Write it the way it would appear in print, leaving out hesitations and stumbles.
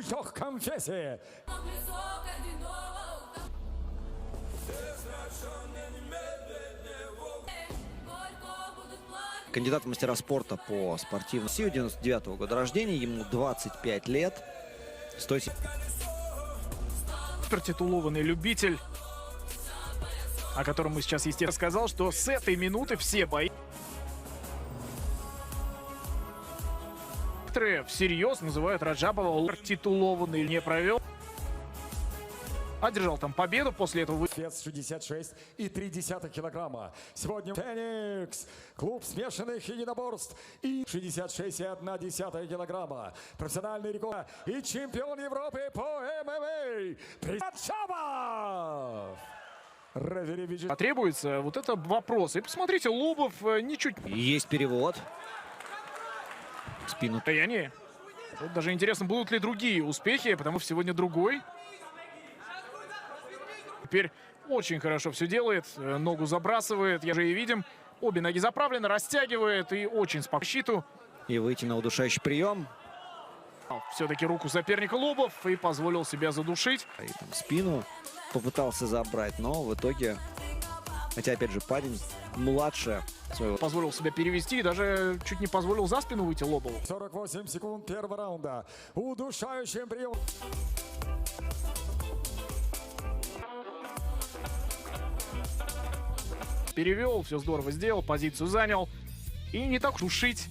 в легком весе. Кандидат в мастера спорта по спортивному 99-го года рождения, ему 25 лет. 107. Титулованный любитель, о котором мы сейчас, естественно, сказал, что с этой минуты все бои всерьез называют Раджабова титулованный. Не провел, одержал там победу, после этого Вес 66,3 килограмма. Сегодня Феникс, клуб смешанных единоборств, и 66,1 килограмма. Профессиональный рекорд и чемпион Европы по ММА Раджабов. потребуется. Вот это вопрос. И посмотрите, Лобов ничуть... Есть перевод. В спину. Состоянии. Вот даже интересно, будут ли другие успехи, потому что сегодня другой. Теперь очень хорошо все делает. Ногу забрасывает. Я же и видим. Обе ноги заправлены, растягивает и очень спокойно щиту. И выйти на удушающий прием. Все-таки руку соперника Лобов и позволил себя задушить. И там спину попытался забрать, но в итоге, хотя опять же парень младше своего. Позволил себя перевести и даже чуть не позволил за спину выйти Лобову. 48 секунд первого раунда. Удушающим приемом. Перевел, все здорово сделал, позицию занял. И не так уж душить